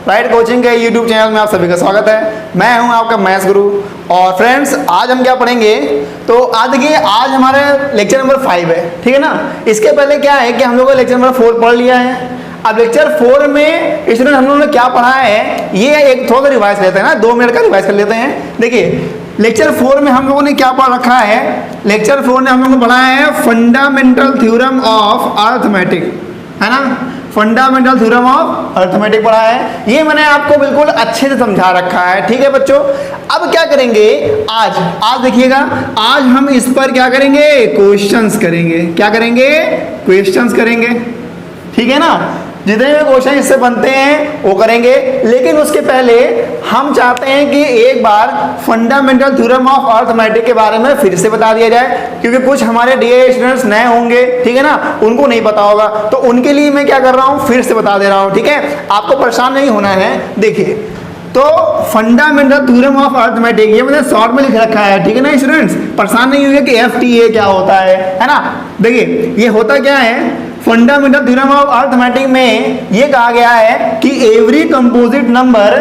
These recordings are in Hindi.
राइट कोचिंग के यूट्यूब चैनल में आप सभी का स्वागत है। मैं हूं आपका मैथ्स गुरु। और फ्रेंड्स, आज हम क्या पढ़ेंगे, तो आज देखिए, आज हमारे लेक्चर नंबर 5 है, ठीक है ना। इसके पहले क्या है कि हम लोगों ने लेक्चर नंबर 4 पढ़ लिया है। अब लेक्चर 4 में स्टूडेंट हम लोगों ने क्या पढ़ा है, ये एक थोड़ा सा रिवाइज लेते हैं ना, 2 मिनट का रिवाइज कर लेते हैं। देखिए, लेक्चर 4 में हम लोगों ने क्या पढ़ रखा है, लेक्चर 4 में हम लोगों ने पढ़ा है फंडामेंटल थ्योरम ऑफ अर्थमेटिक, है ना। फंडामेंटल थ्योरम ऑफ अर्थमेटिक पढ़ा है, ये मैंने आपको बिल्कुल अच्छे से समझा रखा है, ठीक है बच्चों। अब क्या करेंगे, आज देखिएगा, आज हम इस पर क्या करेंगे, क्वेश्चंस करेंगे। क्या करेंगे, क्वेश्चंस करेंगे, ठीक है ना। जितने भी क्वेश्चन इससे बनते हैं वो करेंगे। लेकिन उसके पहले हम चाहते हैं कि एक बार फंडामेंटल थ्योरम ऑफ अर्थमेटिक के बारे में फिर से बता दिया जाए, क्योंकि कुछ हमारे डीए स्टूडेंट्स नए होंगे, ठीक है ना, उनको नहीं पता होगा। तो उनके लिए मैं क्या कर रहा हूं, फिर से बता दे रहा हूं, ठीक है। आपको परेशान नहीं होना है। देखिए, तो फंडामेंटल थ्योरम ऑफ अर्थमेटिक ये मैंने शॉर्ट में लिख रखा है, ठीक है ना स्टूडेंट्स। परेशान नहीं होगा कि FTA क्या होता है ना। देखिए, ये होता क्या है, फंडामेंटल थ्योरम ऑफ अर्थमेटिक में ये कहा गया है कि every composite number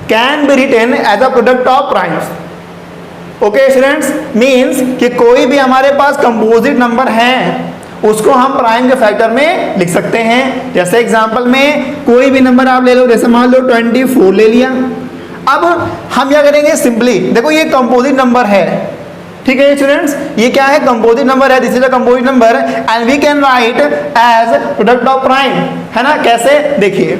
can be written as a product of primes. Okay students, means कि कोई भी हमारे पास कंपोजिट नंबर है उसको हम प्राइम के फैक्टर में लिख सकते हैं। जैसे एग्जांपल में कोई भी नंबर आप ले लो, जैसे मान लो 24 ले लिया। अब हम क्या करेंगे, सिंपली देखो, ये कंपोजिट नंबर है, ठीक है स्टूडेंट्स, ये क्या है, कंपोजिट नंबर है, this is a composite number and we can write as product of prime, है ना। कैसे, देखिए,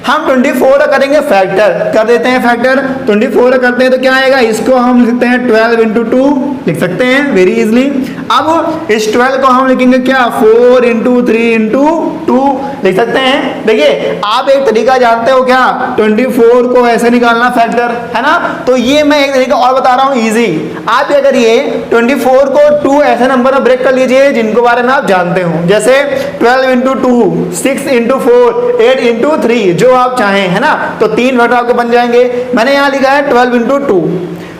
हम 24 करेंगे फैक्टर, कर देते हैं फैक्टर। 24 करते हैं तो क्या आएगा, इसको हम लिखते हैं 12 into 2 लिख सकते हैं वेरी इजली। अब इस 12 को हम लिखेंगे क्या, 4 into 3 into 2 लिख सकते हैं। देखिए, आप एक तरीका जानते हो क्या, 24 को ऐसे निकालना फैक्टर, है ना। तो ये मैं एक तरीका और बता रहा हूँ इजी। आप क्या करिए, 24 को 2 ऐसे नंबर में ब्रेक कर लीजिए जिनको बारे में आप जानते हो, जैसे 12 into 2, 6 into 4, 8 into 3, जो आप चाहें, है ना। तो 3 फैक्टर आपके बन जाएंगे। मैंने यहाँ लिखा है 12 into 2,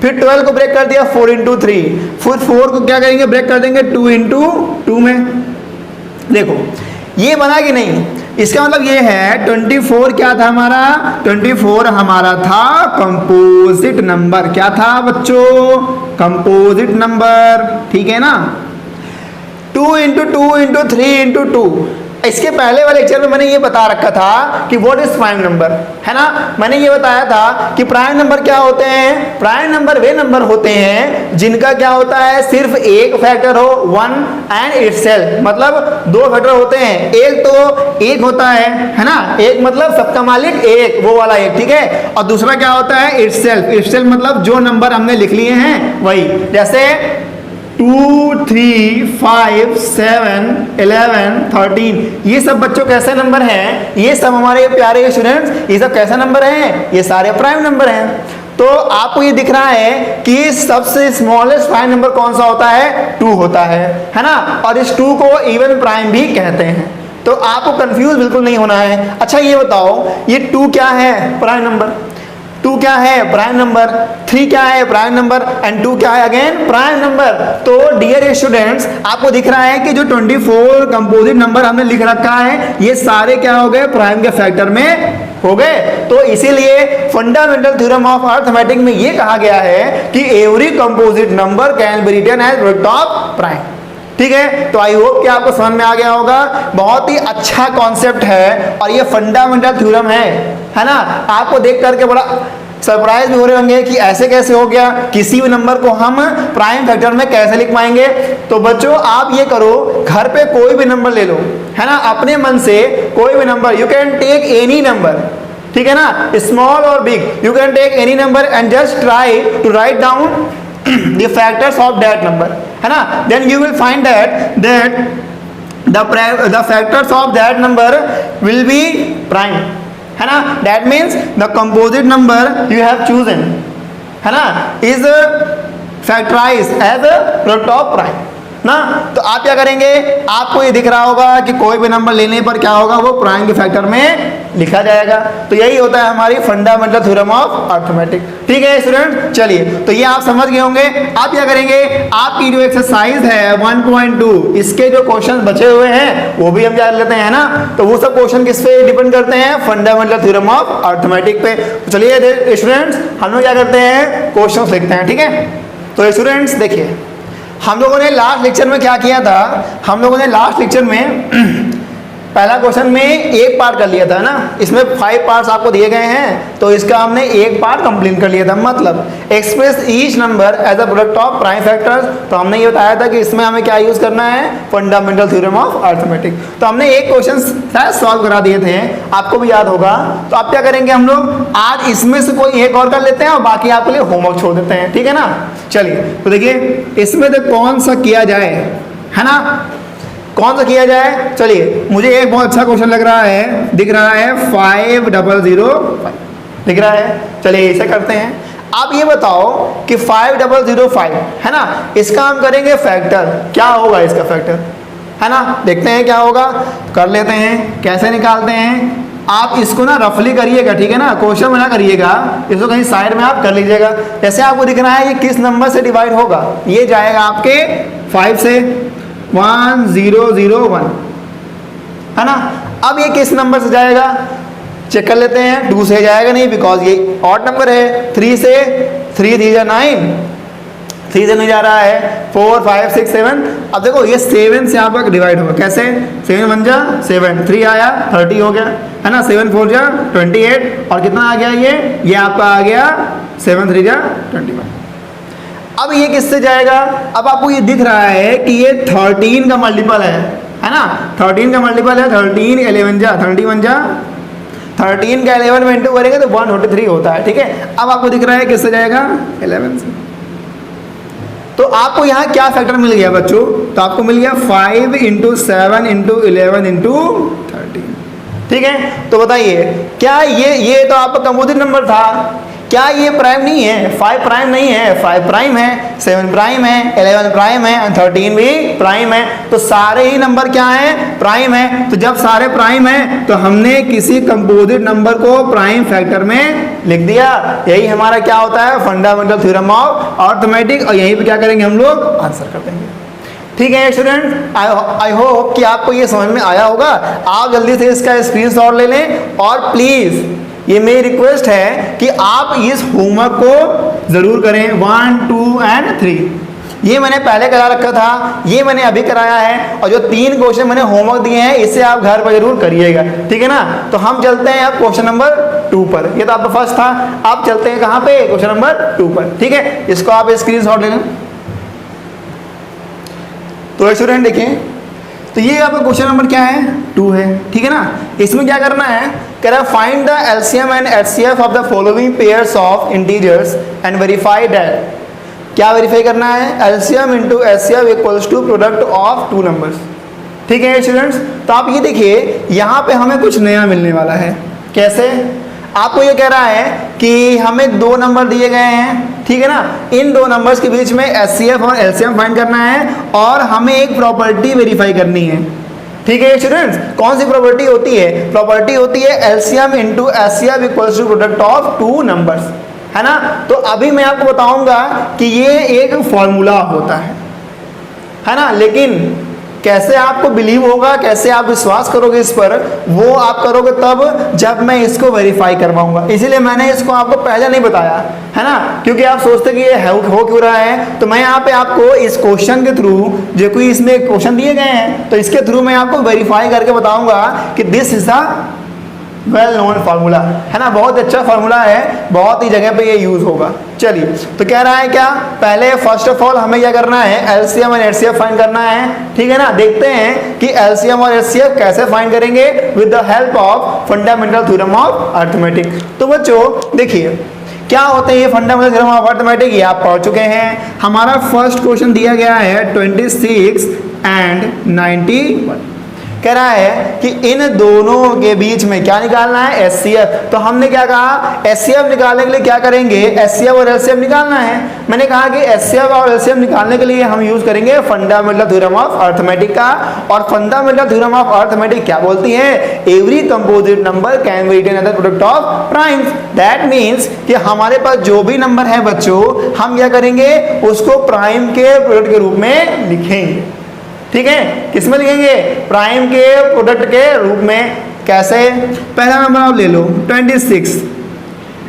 फिर 12 को ब्रेक कर दिया 4 into 3, फिर 4 को क्या करेंगे, ब्रेक कर देंगे 2 into 2 में। देखो, ये बना कि नहीं, इसका मतलब ये है 24 क्या था हमारा, 24 हमारा था कंपोजिट नंबर। क्या था बच्चों, कंपोजिट नंबर, ठीक है ना। 2 into 2 into 3 into 2। इसके पहले वाले लेक्चर में मैंने ये बता रखा था कि व्हाट इज प्राइम नंबर, है ना। मैंने ये बताया था कि प्राइम नंबर क्या होते हैं, प्राइम नंबर वे नंबर होते हैं जिनका क्या होता है, सिर्फ एक फैक्टर हो, 1 and itself, मतलब 2 फैक्टर होते हैं। एक तो एक होता है ना, एक मतलब सबका मालिक एक, वो वाला एक, ठीक है। और दूसरा क्या होता है, itself मतलब जो नंबर हमने लिख लिए हैं वही, जैसे 2, 3, 5, 7, 11, 13, ये सब बच्चों कैसे नंबर हैं, ये सब हमारे प्यारे स्टूडेंट्स, ये सब कैसे नंबर हैं, ये सारे प्राइम नंबर हैं। तो आपको ये दिख रहा है कि सबसे स्मॉलेस्ट प्राइम नंबर कौन सा होता है, 2 होता है ना। और इस 2 को इवन प्राइम भी कहते हैं। तो आपको कंफ्यूज बिल्कुल नहीं होना है। अच्छा ये बताओ, ये 2 क्या है, प्राइम नंबर, 2 क्या है, प्राइम नंबर, 3 क्या है, प्राइम नंबर, एंड 2 क्या है, अगेन प्राइम नंबर। तो डियर स्टूडेंट्स, आपको दिख रहा है कि जो 24 कंपोजिट नंबर हमने लिख रखा है, ये सारे क्या हो गए, प्राइम के फैक्टर में हो गए। तो इसीलिए फंडामेंटल थ्योरम ऑफ अर्थमेटिक में ये कहा गया है कि every composite number can be written as product of prime, ठीक है। तो आई होप कि आपको समझ में आ गया होगा। बहुत ही अच्छा कॉन्सेप्ट है और ये फंडामेंटल थ्योरम है ना। आपको देख करके बड़ा सरप्राइज भी हो रहे होंगे कि ऐसे कैसे हो गया, किसी भी नंबर को हम प्राइम फैक्टर में कैसे लिख पाएंगे। तो बच्चों, आप ये करो, घर पे कोई भी नंबर ले लो, है ना, अपने मन से कोई भी number, you can take any number, ठीक है ना, स्मॉल और big, you can take any number and just try to write down the factors of that number, है ना। then you will find that the factors of that number will be prime, है ना। that means the composite number you have chosen, है ना, is factorized as a product of prime। ना। तो आप क्या करेंगे, आपको ये दिख रहा होगा कि कोई भी नंबर लेने पर क्या होगा, वो प्राइम के फैक्टर में लिखा जाएगा। तो यही होता है हमारी फंडामेंटल थ्योरम ऑफ अर्थमेटिक। ठीक है स्टूडेंट, चलिए तो ये आप समझ गए होंगे। आप क्या करेंगे, आपकी जो एक्सरसाइज है 1.2 इसके जो क्वेश्चन बचे हुए हैं वो भी हम जान लेते हैं ना। तो वो सब क्वेश्चन किस पे डिपेंड करते हैं, फंडामेंटल थ्योरम ऑफ अर्थमेटिक पे। तो चलिए स्टूडेंट्स हम लोग क्या करते हैं, क्वेश्चन लिखते हैं। ठीक है, तो स्टूडेंट्स देखिए हम लोगों ने लास्ट लेक्चर में क्या किया था, हम लोगों ने लास्ट लेक्चर में पहला क्वेश्चन में एक पार्ट कर लिया था ना, इसमें 5 पार्ट्स आपको दिए गए हैं, तो इसका हमने एक पार्ट कंप्लीट कर लिया था। मतलब express each number as a product of prime factors. तो हमने ये बताया था कि इसमें हमें क्या यूज करना है, फंडामेंटल थ्योरम ऑफ अर्थमेटिक। तो हमने एक क्वेश्चन शायद सॉल्व करा दिए थे, आपको भी याद होगा। तो अब क्या करेंगे हम लोग, आज इसमें से कोई एक और कर लेते हैं और बाकी आपके लिए होमवर्क छोड़ देते हैं। ठीक है ना, चलिए तो देखिए इसमें से कौन सा किया जाए, है ना, कौन सा किया जाए। चलिए मुझे एक बहुत अच्छा क्वेश्चन लग रहा है, दिख रहा है 5005 दिख रहा है। चलिए इसे करते हैं। आप ये बताओ कि 5005 है ना, इसका हम करेंगे फैक्टर, क्या होगा इसका फैक्टर, है ना, देखते हैं क्या होगा। कर लेते हैं, कैसे निकालते हैं। आप इसको ना रफली करिएगा, ठीक है ना, क्वेश्चन बना करिएगा, इसको कहीं साइड में आप कर लीजिएगा। जैसे आपको दिख रहा है ये किस नंबर से डिवाइड होगा, ये जाएगा आपके 5 से 1001, है ना। अब ये किस नंबर से जाएगा, चेक कर लेते हैं। 2 से जाएगा नहीं, बिकॉज ये ऑड नंबर है। 3 से, 3 3 जा 9, 3 से नहीं जा रहा है। 4 5 6 7। अब देखो ये 7 से आपका डिवाइड होगा, कैसे, 7 1 जा 7, 3 आया 30 हो गया, है ना, 7 4 जा 28, और कितना आ गया ये आपका आ गया 7 3 जा 21। अब ये किससे जाएगा, अब आपको ये दिख रहा है कि ये 13 का मल्टीपल है ना, 13 का मल्टीपल है। 13 11 जा 31 जा 13 का 11 में इंटू करेंगे तो 143 होता है। ठीक है, अब आपको दिख रहा है किससे जाएगा, 11 से। तो आपको यहाँ क्या फैक्टर मिल गया बच्चों, तो आपको मिल गया 5 × 7 × 11 × 13। ठीक है, तो बताइए क्या ये तो आपका कंपोजिट नंबर था, क्या ये प्राइम नहीं है, 5 प्राइम नहीं है, 5 प्राइम है, 7 प्राइम है, 11 प्राइम है, 13 भी प्राइम है। तो सारे ही नंबर क्या हैं, प्राइम है। तो जब सारे प्राइम है तो हमने किसी कंपोजिट नंबर को प्राइम फैक्टर में लिख दिया। यही हमारा क्या होता है, फंडामेंटल थ्योरम ऑफ अर्थमेटिक। और यहीं पे क्या करेंगे हम लोग, आंसर कर देंगे। ठीक है स्टूडेंट, आई होप कि आपको ये समझ में आया होगा। आप जल्दी से इसका स्क्रीनशॉट ले लें, और प्लीज ये मेरी रिक्वेस्ट है कि आप इस होमवर्क को जरूर करें, 1 2 और 3। ये मैंने पहले करा रखा था, ये मैंने अभी कराया है, और जो 3 क्वेश्चन मैंने होमवर्क दिए हैं इसे आप घर पर जरूर करिएगा। ठीक है ना, तो हम चलते हैं अब क्वेश्चन नंबर 2 पर। ये तो आपका फर्स्ट था, आप चलते हैं कहाँ पे, क्वेश्चन नंबर 2 पर। ठीक है, इसको आप स्क्रीनशॉट ले लें। तो स्टूडेंट देखिए, तो ये आपका क्वेश्चन नंबर क्या है, 2 है। ठीक है ना, इसमें क्या करना है, कह रहा है find the LCM and HCF of the following pairs of integers and verify that. क्या वेरीफाई करना है, LCM into HCF equals to product of 2 numbers. ठीक है स्टूडेंट्स, तो आप ये देखिए यहाँ पे हमें कुछ नया मिलने वाला है। कैसे, आपको ये कह रहा है कि हमें 2 नंबर दिए गए हैं, ठीक है ना, इन 2 नंबर्स के बीच में एचसीएफ और एलसीएम फाइंड करना है, और हमें एक प्रॉपर्टी वेरीफाई करनी है। ठीक है स्टूडेंट्स, कौन सी प्रॉपर्टी होती है, प्रॉपर्टी होती है LCM into HCF equals to product of 2 numbers, है ना। तो अभी मैं आपको बताऊंगा कि ये एक फॉर्मूला होता है ना, लेकिन कैसे आपको बिलीव होगा, कैसे आप विश्वास करोगे इस पर, वो आप करोगे तब जब मैं इसको वेरीफाई करवाऊंगा। इसीलिए मैंने इसको आपको पहले नहीं बताया, है ना, क्योंकि आप सोचते कि ये हो क्यों रहा है। तो मैं यहाँ पे आपको इस क्वेश्चन के थ्रू, जो कोई इसमें क्वेश्चन दिए गए हैं, तो इसके थ्रू मैं आपको वेरीफाई करके बताऊंगा कि this is the well known formula, है ना, बहुत अच्छा फार्मूला है, बहुत ही जगह पे ये यूज होगा। चलिए, तो कह रहा है क्या, पहले फर्स्ट ऑफ ऑल हमें क्या करना है, एलसीएम और एचसीएफ फाइंड करना है। ठीक है ना, देखते हैं कि एलसीएम और एचसीएफ कैसे फाइंड करेंगे, with the help of fundamental theorem of arithmetic. तो बच्चों देखिए क्या होते हैं ये फंडामेंटल थ्योरम ऑफ अर्थमेटिक, ये आप पढ़ चुके हैं। हमारा फर्स्ट क्वेश्चन दिया गया है 26 and 91। कह रहा है कि इन दोनों के बीच में क्या निकालना है, HCF। तो हमने क्या कहा, HCF निकालने के लिए क्या करेंगे, HCF और LCM निकालना है। मैंने कहा कि HCF और LCM निकालने के लिए हम यूज करेंगे फंडामेंटल थ्योरम ऑफ अर्थमेटिक का। और फंडामेंटल थ्योरम ऑफ अर्थमेटिक क्या बोलती है, every composite number can be written as the product of primes. That means कि हमारे पास जो भी नंबर है बच्चों, हम क्या करेंगे, उसको प्राइम के प्रोडक्ट के रूप में लिखेंगे। ठीक है, किसमें लिखेंगे, प्राइम के प्रोडक्ट के रूप में। कैसे, पहला नंबर आप ले लो 26,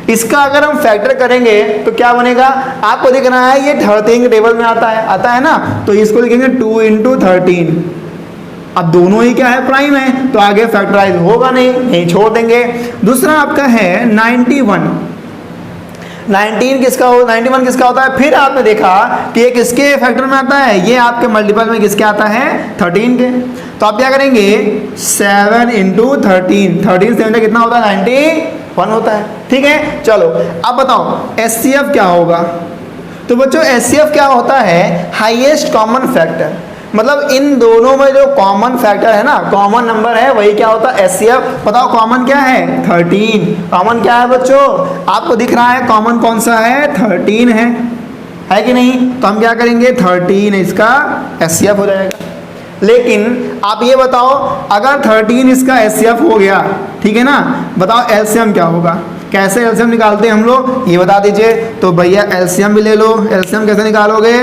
इसका अगर हम फैक्टर करेंगे तो क्या बनेगा, आपको दिख रहा है ये 13 के टेबल में आता है ना, तो इसको लिखेंगे 2 × 13। अब दोनों ही क्या है, प्राइम है, तो आगे फैक्टराइज होगा नहीं छोड़ देंगे। दूसरा आपका है 91 किसका हो, 91 किसका होता है, फिर आपने देखा कि ये किसके फैक्टर में आता है, ये आपके मल्टीपल में किसके आता है, 13 के। तो आप क्या करेंगे, 7 × 13, 13 से कितना होता है, 91 होता है। ठीक है, चलो अब बताओ HCF क्या होगा। तो बच्चों HCF क्या होता है, हाईएस्ट कॉमन फैक्टर। मतलब इन दोनों में जो कॉमन फैक्टर है ना, कॉमन नंबर है, वही क्या होता है, HCF। बताओ कॉमन क्या है, 13। कॉमन क्या है बच्चों, आपको दिख रहा है कॉमन कौन सा है, 13 है कि नहीं। तो हम क्या करेंगे, 13 इसका HCF हो जाएगा। लेकिन आप ये बताओ, अगर 13 इसका HCF हो गया, ठीक है ना, बताओ LCM क्या होगा। कैसे LCM निकालते हैं हम लोग, ये बता दीजिए। तो भैया LCM भी ले लो। LCM कैसे निकालोगे,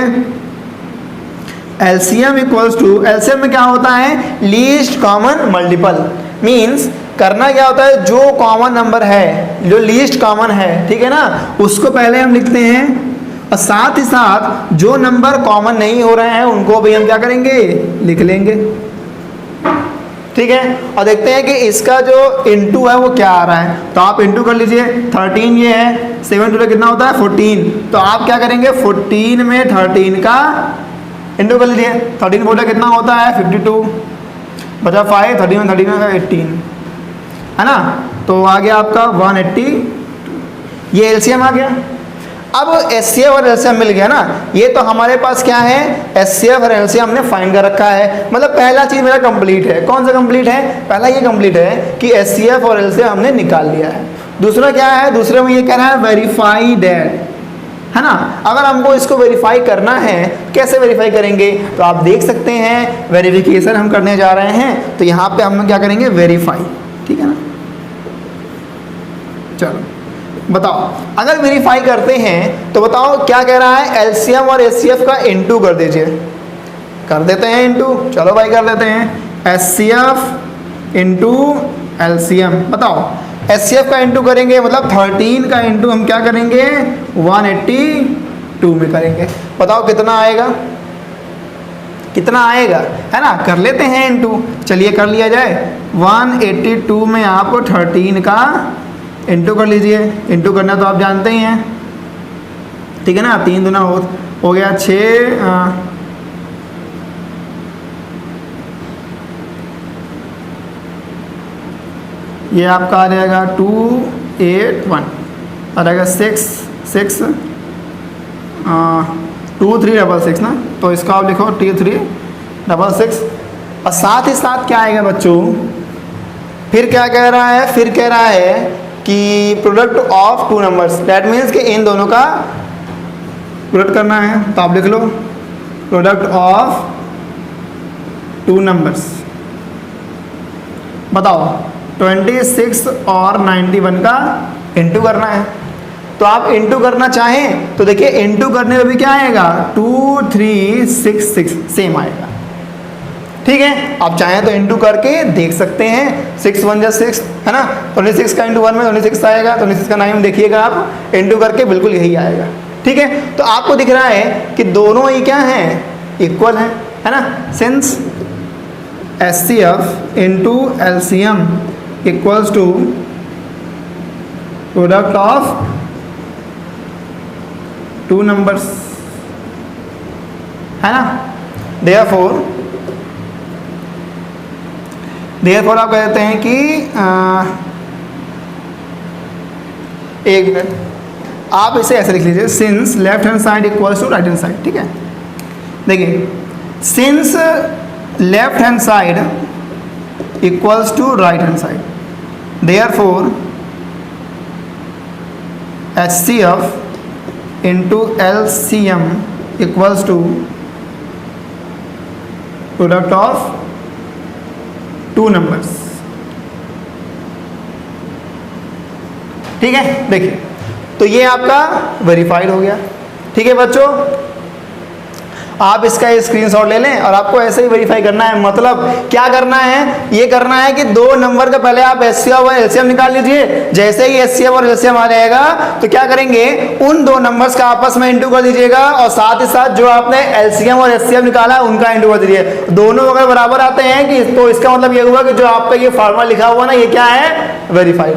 LCM इक्वल्स टू, LCM में क्या होता है, लीस्ट कॉमन मल्टीपल। मीन्स करना क्या होता है, जो कॉमन नंबर है, जो लीस्ट कॉमन है, ठीक है ना, उसको पहले हम लिखते हैं, और साथ ही साथ जो नंबर कॉमन नहीं हो रहे हैं उनको भी हम क्या करेंगे, लिख लेंगे। ठीक है, और देखते हैं कि इसका जो इनटू है वो क्या आ रहा है। तो आप इनटू कर लीजिए, 13 ये है, 7 × कितना होता है, 14। तो आप क्या करेंगे, 14 में 13 का इंटू कर लीजिए। 13 बोले कितना होता है, 52 बचा 5, 13 में 18 है ना। तो आ गया आपका 180, ये LCM आ गया। अब HCF और LCM मिल गया ना, ये तो हमारे पास क्या है, HCF और LCM हमने फाइंड कर रखा है। मतलब पहला चीज मेरा कंप्लीट है। कौन सा कंप्लीट है, पहला ये कंप्लीट है कि HCF और LCM हमने निकाल लिया है। दूसरा क्या है, दूसरे में ये कह रहा है वेरीफाई दैट, है ना। अगर हमको इसको वेरीफाई करना है, कैसे वेरीफाई करेंगे, तो आप देख सकते हैं वेरिफिकेशन हम करने जा रहे हैं। तो यहाँ पे हम क्या करेंगे, वेरीफाई। ठीक है ना, चलो बताओ, अगर वेरीफाई करते हैं तो बताओ क्या कह रहा है, LCM और HCF का इनटू कर दीजिए। कर देते हैं इनटू, चलो भाई कर देते हैं, HCF × LCM। बताओ HCF का इंटू करेंगे, मतलब 13 का इंटू हम क्या करेंगे, 182 में करेंगे। बताओ कितना आएगा, कितना आएगा, है ना। कर लेते हैं इंटू, चलिए कर लिया जाए। 182 में आप 13 का इंटू कर लीजिए। इंटू करना तो आप जानते ही हैं, ठीक है ना। 3 दूना हो गया 6, ये आपका आ जाएगा 281, आ जाएगा 6 2366 ना। तो इसका आप लिखो 2366। और साथ ही साथ क्या आएगा बच्चों, फिर क्या कह रहा है, फिर कह रहा है कि product of 2 numbers. That means कि इन दोनों का प्रोडक्ट करना है। तो आप लिख लो प्रोडक्ट ऑफ 2 नंबर्स। बताओ 26 और 91 का इंटू करना है। तो आप इंटू करना चाहें तो देखिए इंटू करने में भी क्या आएगा, 2366 सेम आएगा। ठीक है, आप चाहें तो इंटू करके देख सकते हैं। 6 1 6 है ना, 26 का इंटू 1 में 26 आएगा, 26 का 9 देखिएगा आप, इंटू करके बिल्कुल यही आएगा। ठीक है, तो आपको दिख रहा है कि दोनों ही क्या हैं, इक्वल है ना। Since HCF × LCM equals to product of 2 numbers, है ना। देयरफॉर आप कहते हैं कि एक मिनट, आप इसे ऐसे लिख लीजिए, since left hand side equals to right hand side. ठीक है, देखिए since left hand side equals to right hand side, therefore HCF into LCM equals to product of two numbers. ठीक है, देखिए तो ये आपका वेरीफाइड हो गया। ठीक है बच्चों, आप इसका स्क्रीनशॉट ले लें और आपको ऐसे ही वेरीफाई करना है। मतलब क्या करना है, ये करना है कि दो नंबर का पहले आप HCF और LCM निकाल लीजिए। जैसे ही HCF और LCM आ जाएगा तो क्या करेंगे, उन दो नंबर्स का आपस में इंटू कर दीजिएगा और साथ ही साथ जो आपने LCM और HCF निकाला है उनका इंटू कर दीजिए। दोनों अगर बराबर आते हैं कि तो इसका मतलब ये हुआ कि जो आपका ये फार्मूला लिखा हुआ ना, ये क्या है, वेरीफाइड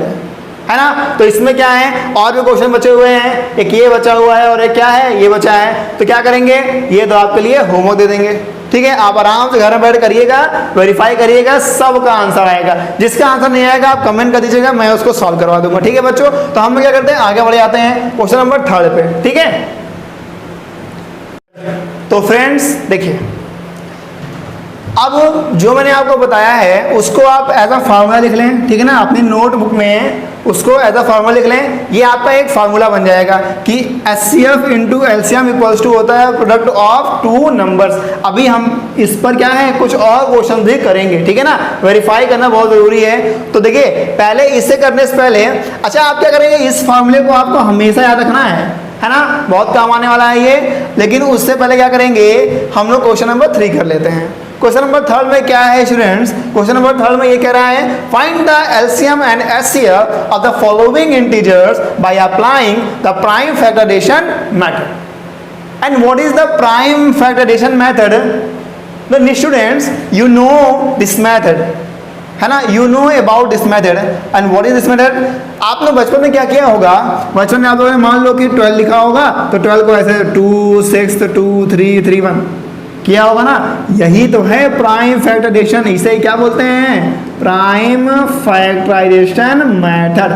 है ना। तो इसमें क्या है, और भी क्वेश्चन बचे हुए हैं, एक ये बचा हुआ है और एक क्या है, ये बचा है। तो क्या करेंगे, ये तो आपके लिए होमवर्क दे देंगे। ठीक है, आप आराम से घर में बैठ करिएगा, वेरीफाई करिएगा, सबका आंसर आएगा। जिसका आंसर नहीं आएगा आप कमेंट कर दीजिएगा, मैं उसको सॉल्व करवा दूंगा। ठीक है बच्चों, तो हम क्या करते हैं, आगे बढ़ जाते हैं क्वेश्चन नंबर 3 पे। ठीक है, तो फ्रेंड्स देखिए, अब जो मैंने आपको बताया है उसको आप एज अ फार्मूला लिख लें। ठीक है ना, अपनी नोटबुक में उसको एज अ फार्मूला लिख लें। ये आपका एक फार्मूला बन जाएगा कि HCF into LCM equals to होता है प्रोडक्ट ऑफ टू नंबर्स। अभी हम इस पर क्या है, कुछ और क्वेश्चन भी करेंगे। ठीक है ना, वेरीफाई करना बहुत जरूरी है। तो देखिए, पहले इससे करने से पहले, अच्छा आप क्या करेंगे, इस फार्मूले को आपको हमेशा याद रखना है ना, बहुत काम आने वाला है ये। लेकिन उससे पहले क्या करेंगे, हम लोग क्वेश्चन नंबर 3 कर लेते हैं। क्वेश्चन नंबर 3 में क्या है स्टूडेंट्स, क्वेश्चन नंबर 3 में ये कह रहा है, find the LCM and HCF of the following integers by applying the prime factorisation method. And what is the prime factorisation method? The students, you know this method, है ना, you know about this method. And what is this method? आपने बचपन में क्या किया होगा, बचपन में आप लोगों ने मान लो कि 12 लिखा होगा, तो 12 को ऐसे 2 6 2 3 3 1 किया होगा ना। यही तो है प्राइम फैक्टराइजेशन, इसे ही क्या बोलते हैं, प्राइम फैक्टराइजेशन मेथड।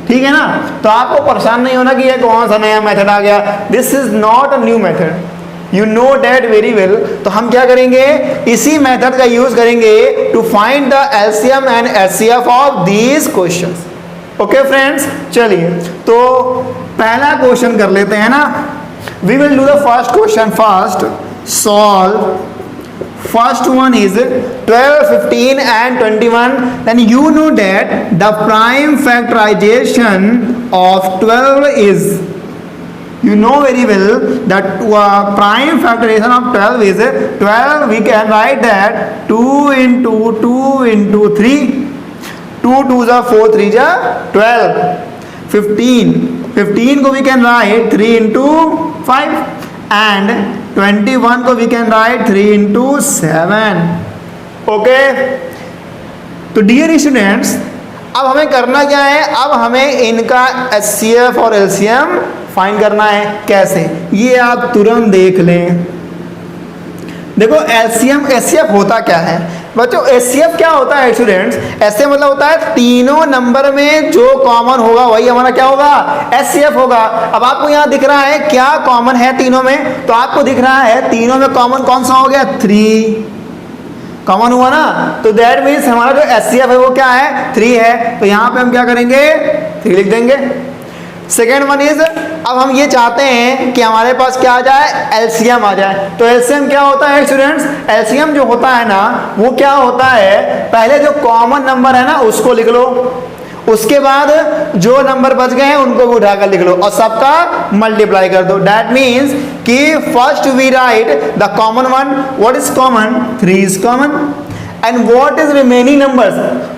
ठीक है ना, तो आपको परेशान नहीं होना कि ये कौन सा नया मेथड आ गया। This is not a new method, you know that very well. तो हम क्या करेंगे, इसी मेथड का यूज करेंगे to find the LCM and HCF of these questions. Okay friends, चलिए तो पहला क्वेश्चन कर लेते हैं ना। We will do the first question first. Solve. First one is 12, 15 and 21. Then you know that the prime factorization of 12 is, you know very well that prime factorization of 12 is 12. We can write that 2 into 2 into 3. 2 2s are 4, 3s are 12. 15 को we can write 3 into 5 and 21 को we can write 3 into 7. Okay, तो डियर स्टूडेंट्स, अब हमें करना क्या है, अब हमें इनका HCF और LCM फाइंड करना है। कैसे, ये आप तुरंत देख लें। देखो LCM HCF होता क्या है बच्चों, HCF क्या होता है स्टूडेंट्स, ऐसे मतलब होता है तीनों नंबर में जो कॉमन होगा वही हमारा क्या होगा, HCF होगा। अब आपको यहाँ दिख रहा है क्या कॉमन है तीनों में, तो आपको दिख रहा है तीनों में कॉमन कौन सा हो गया, 3 कॉमन हुआ ना। तो दैट मीन्स हमारा जो HCF है वो क्या है, 3 है। तो यहाँ पे हम क्या करेंगे, 3 लिख देंगे। सेकेंड वन इज, अब हम ये चाहते हैं कि हमारे पास क्या आ जाए, LCM आ जाए। तो LCM क्या होता है स्टूडेंट्स, LCM जो होता है ना वो क्या होता है, पहले जो कॉमन नंबर है ना उसको लिख लो, उसके बाद जो नंबर बच गए हैं उनको भी उठाकर लिख लो और सबका मल्टीप्लाई कर दो। दैट मीन्स कि first we write the common one, what is common, 3 is common and what is remaining numbers,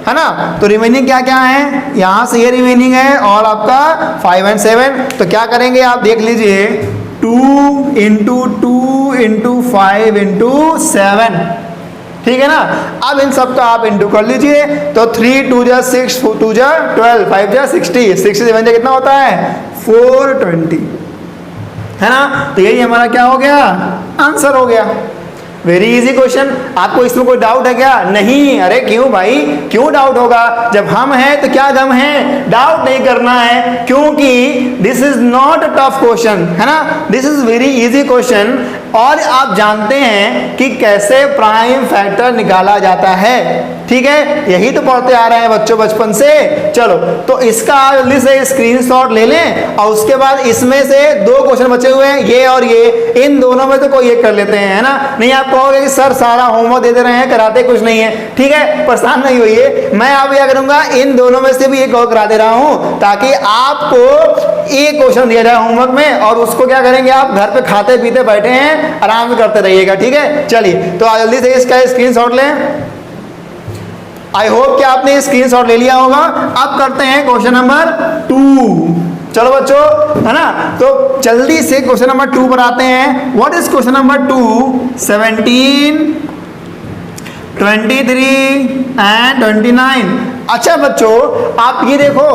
है ना। तो रिमेनिंग क्या क्या है, यहां से ये रिमेनिंग है और आपका 5 and 7। तो क्या करेंगे आप देख लीजिए, 2 into 2 into 5 into 7, ठीक है ना। अब इन सब का आप इंटू कर लीजिए, तो 3 2 जा 6 2 जा 12 5 जा 60 67 जा कितना होता है, 420, है ना। तो यही हमारा क्या हो गया, आंसर हो गया। Very easy question. आपको इसमें कोई डाउट है क्या, नहीं, अरे क्यों भाई, क्यों डाउट होगा, जब हम हैं तो क्या गम है, डाउट नहीं करना है, क्योंकि this is not a tough question, है ना, this is very easy question और आप जानते हैं कि कैसे प्राइम फैक्टर निकाला जाता है, ठीक है, यही तो पढ़ते आ रहे हैं बच्चों बचपन से। चलो तो इसका जल्दी से स्क्रीनशॉट ले लें और उसके बाद इसमें से दो क्वेश्चन बचे हुए हैं, ये और ये, इन दोनों में तो कोई एक कर लेते हैं, है ना। नहीं आप कहोगे कि सर सारा होमवर्क दे रहे हैं, कराते कुछ नहीं है, ठीक है, परेशान नहीं होइए, मैं आप क्या करूंगा, इन दोनों में से भी एक और करा दे रहा हूं ताकि आपको एक क्वेश्चन दिया जाए होमवर्क में और उसको क्या करेंगे आप घर पे खाते पीते बैठे हैं, आराम से करते रहिएगा, ठीक है। चलिए तो जल्दी से इसका स्क्रीनशॉट लें। आई होप कि आपने स्क्रीनशॉट ले लिया होगा। अब करते हैं क्वेश्चन नंबर 2। चलो बच्चों, है ना, तो जल्दी से क्वेश्चन नंबर 2 पर आते हैं। What is question number 2? 17, 23 and 29। अच्छा बच्चों आप ये देखो,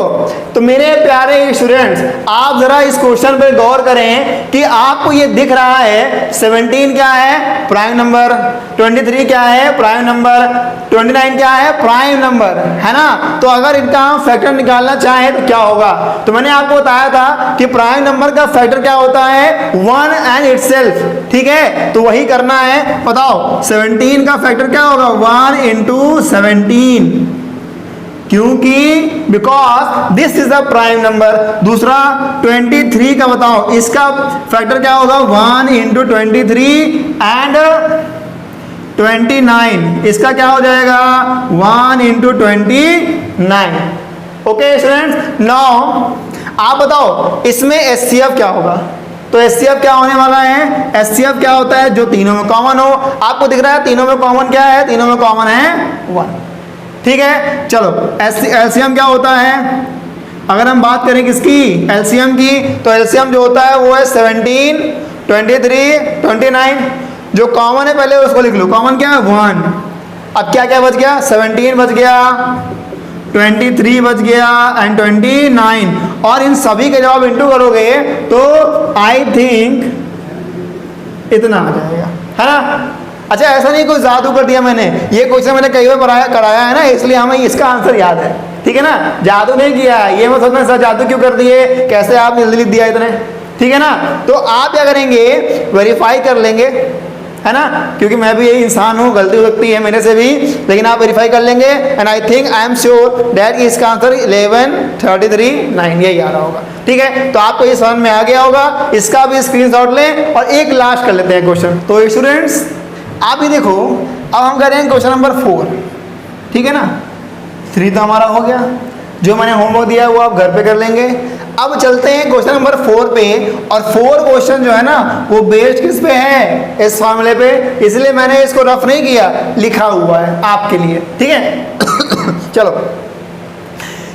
तो मेरे प्यारे स्टूडेंट्स आप जरा इस क्वेश्चन पर गौर करें कि आपको ये दिख रहा है 17 क्या है? Prime number. 23 क्या है? Prime number. 29 क्या है? प्राइम नंबर, है ना। तो अगर इनका हम फैक्टर निकालना चाहें तो क्या होगा? तो मैंने आपको बताया था कि प्राइम नंबर का फैक्टर क्या होता है? 1 एंड इटसेल्फ, ठीक है, तो वही करना है। बताओ 17 का फैक्टर क्या होगा? 1 इंटू 17, क्योंकि because this is a prime number. दूसरा 23 का बताओ, इसका फैक्टर क्या होगा? 1 इंटू 23 एंड 29, इसका क्या हो जाएगा? 1 इंटू 29। ओके स्टूडेंट्स, नाउ आप बताओ इसमें एचसीएफ क्या होगा? तो एचसीएफ क्या होने वाला है? एचसीएफ क्या होता है? जो तीनों में कॉमन हो। आपको दिख रहा है तीनों में कॉमन क्या है? तीनों में कॉमन है 1, ठीक है। चलो एलसीएम क्या होता है? अगर हम बात करें किसकी? एलसीएम की, तो एलसीएम जो होता है वो है 17, 23, 29। जो कॉमन है पहले उसको लिख लो, कॉमन क्या है? 1। अब क्या क्या बच गया? 17 बच गया, 23 बच गया एंड 29, और इन सभी के जब आप इंटू करोगे तो आई थिंक इतना आ जाएगा, है ना। अच्छा ऐसा नहीं कोई जादू कर दिया मैंने, ये क्वेश्चन मैंने कई बार कराया है ना, इसलिए हमें इसका आंसर याद है, ठीक है ना। जादू नहीं किया, ये मैं सोचना सर जादू क्यों कर दिए, कैसे आपने जल्दी लिख दिया इतने, ठीक है ना। तो आप क्या करेंगे? वेरीफाई कर लेंगे, है ना, क्योंकि मैं भी यही इंसान हूँ, गलती हो सकती है मेरे से भी, लेकिन आप वेरीफाई कर लेंगे। And I think I am sure that इसका आंसर 11, 33, 9 यही आ रहा होगा, ठीक है। तो आपको ये समझ में आ गया होगा, इसका भी स्क्रीनशॉट लें और एक लास्ट कर लेते हैं क्वेश्चन। तो स्टूडेंट्स आप ही देखो, अब हम करेंगे क्वेश्चन नंबर 4, ठीक है ना। 3 तो हमारा हो गया, जो मैंने होमवर्क दिया है वो आप घर पे कर लेंगे। अब चलते हैं क्वेश्चन नंबर 4 पे, और 4 क्वेश्चन जो है ना वो बेस्ड किस पे है? इस फॉर्मूले पे, इसलिए मैंने इसको रफ नहीं किया, लिखा हुआ है आपके लिए, ठीक है। चलो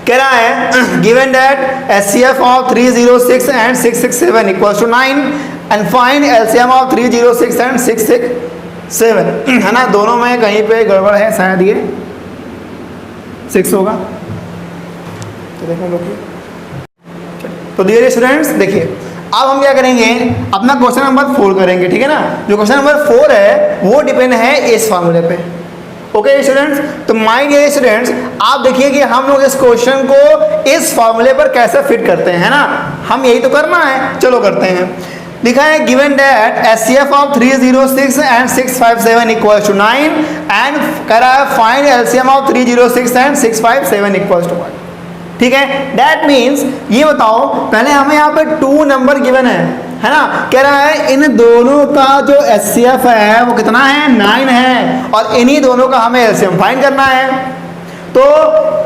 कह रहा है given that HCF of 306 and 667 equals to 9 and find LCM of 306 and 667, है ना। दोनों में कहीं पे गड़बड़ है, शायद ये 6 होगा, तो देखो लोग। तो डियर स्टूडेंट्स देखिए, अब हम क्या करेंगे? अपना क्वेश्चन नंबर 4 करेंगे, ठीक है ना। जो क्वेश्चन नंबर 4 है वो डिपेंड है इस फॉर्मूले पे। ओके स्टूडेंट्स, तो माय डियर स्टूडेंट्स आप देखिए कि हम लोग इस क्वेश्चन को इस फॉर्मूले पर कैसे फिट करते हैं, है ना। हम यही तो करना है, चलो करते हैं। लिखा है given that HCF of 306 and 657 equals to 9 and कह रहा है find LCM of 306 and 657 equals to 1, ठीक है। दैट मीन्स ये बताओ, पहले हमें यहाँ पे 2 नंबर गिवन है ना। कह रहा है इन दोनों का जो एचसीएफ है वो कितना है? 9 है, और इन्हीं दोनों का हमें एलसीएम फाइंड करना है। तो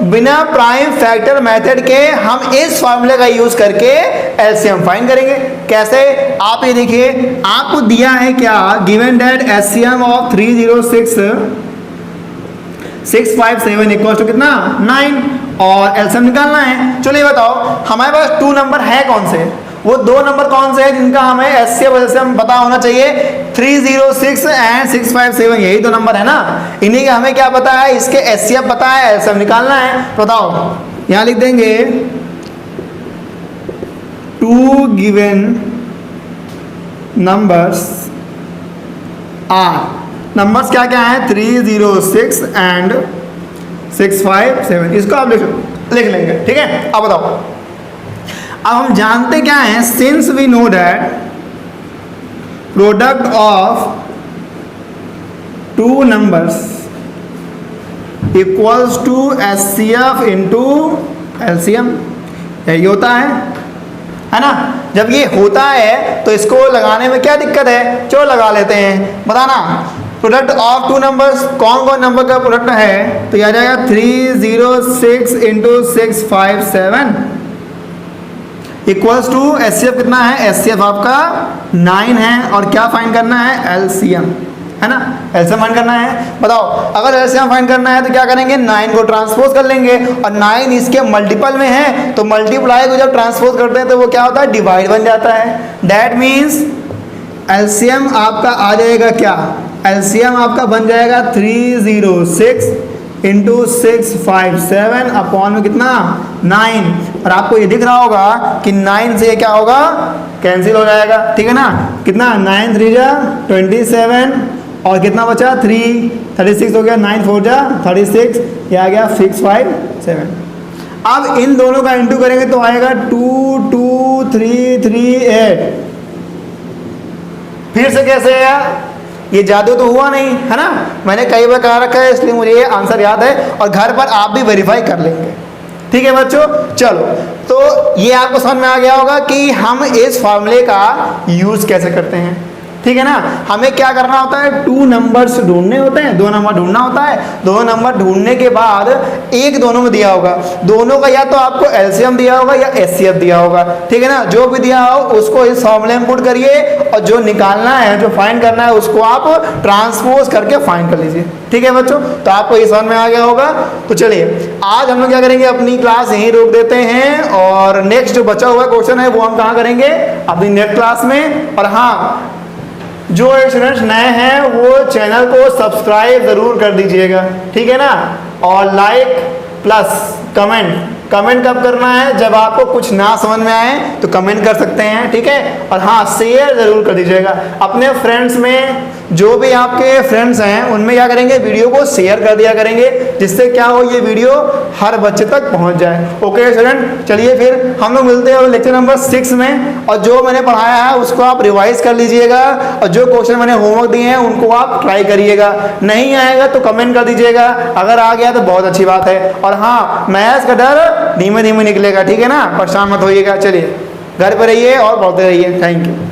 बिना प्राइम फैक्टर मेथड के हम इस फॉर्मूले का यूज करके एलसीएम फाइंड करेंगे। कैसे? आप ये देखिए, आपको दिया है क्या? Given that HCM of 306 657 equal to कितना? 9, और एलसीएम निकालना है। चलो ये बताओ हमारे पास 2 नंबर है कौन से? वो 2 नंबर कौन से हैं जिनका हमें एचसीएफ पता होना चाहिए? 306 एंड 657, यही 2 नंबर है ना। इन्हीं का हमें क्या पता है? इसके एचसीएफ पता है, एलसीएम निकालना है। बताओ, यहां लिख देंगे 2 गिवन नंबर्स आर, नंबर्स क्या क्या है? 306 एंड 657, इसको आप लिख लेंगे, ठीक है। अब बताओ, अब हम जानते क्या हैं? Since we know that product of two numbers equals to HCF into LCM। यही होता है ना। जब ये होता है तो इसको लगाने में क्या दिक्कत है, चलो लगा लेते हैं। बताना प्रोडक्ट ऑफ टू नंबर्स, कौन कौन नंबर का प्रोडक्ट है, तो ये आ जाएगा 306 इंटू 657 इक्वल्स टू HCF कितना है, HCF आपका 9 है, और क्या फाइंड करना है, LCM, है ना। LCM फाइंड करना है। बताओ अगर LCM फाइंड करना है तो क्या करेंगे, 9 को ट्रांसपोज कर लेंगे, और 9 इसके मल्टीपल में है तो मल्टीप्लाई को जब ट्रांसपोज करते हैं तो वो क्या होता है, डिवाइड बन जाता है। दैट मीन्स LCM आपका आ जाएगा क्या, LCM आपका बन जाएगा 306 इंटू 657 अपॉन में कितना 9। और आपको ये दिख रहा होगा कि 9 से ये क्या होगा, कैंसिल हो जाएगा, ठीक है ना। कितना 9 3 जा 27 और कितना बचा 3, 36 हो गया, 9 4 जा 36, ये आ गया 657। अब इन दोनों का इंटू करेंगे तो आएगा 2 2 3 3 8। फिर से कैसे है, ये जादू तो हुआ नहीं, है ना। मैंने कई बार कहा रखा है इसलिए मुझे ये आंसर याद है, और घर पर आप भी वेरीफाई कर लेंगे, ठीक है बच्चों। चलो तो ये आपको समझ में आ गया होगा कि हम इस फॉर्मूले का यूज कैसे करते हैं, ठीक है ना। हमें क्या करना होता है, 2 नंबर्स ढूंढने होते हैं, 2 नंबर ढूंढना होता है। 2 नंबर ढूंढने के बाद एक दोनों में दिया होगा, दोनों का या तो आपको LCM दिया होगा या HCF दिया होगा, ठीक है ना। जो भी दिया हो उसको इस फॉर्मूले में पुट करिए, और जो निकालना है, जो फाइंड करना है, उसको आप ट्रांसपोज करके फाइंड कर लीजिए, ठीक है बच्चों। तो आपको ये समझ में आ गया होगा। तो चलिए आज हम लोग क्या करेंगे, अपनी क्लास यहीं रोक देते हैं, और नेक्स्ट जो बचा हुआ क्वेश्चन है वो हम कहाँ करेंगे, अपनी नेक्स्ट क्लास में। और हाँ, जो स्टूडेंट्स नए हैं वो चैनल को सब्सक्राइब जरूर कर दीजिएगा, ठीक है ना। और लाइक प्लस कमेंट कब करना है, जब आपको कुछ ना समझ में आए तो कमेंट कर सकते हैं, ठीक है। और हाँ, शेयर जरूर कर दीजिएगा अपने फ्रेंड्स में, जो भी आपके फ्रेंड्स हैं उनमें क्या करेंगे, वीडियो को शेयर कर दिया करेंगे, जिससे क्या हो, ये वीडियो हर बच्चे तक पहुंच जाए। ओके स्टूडेंट, चलिए फिर हम लोग मिलते हैं लेक्चर नंबर 6 में। और जो मैंने पढ़ाया है उसको आप रिवाइज कर लीजिएगा, और जो क्वेश्चन मैंने होमवर्क दिए हैं उनको आप ट्राई करिएगा। नहीं आएगा तो कमेंट कर दीजिएगा, अगर आ गया तो बहुत अच्छी बात है। और हाँ, मैथ्स का डर धीमे धीमे निकलेगा, ठीक है ना, परेशान मत होइएगा। चलिए घर पर रहिए और पढ़ते रहिए। Thank you.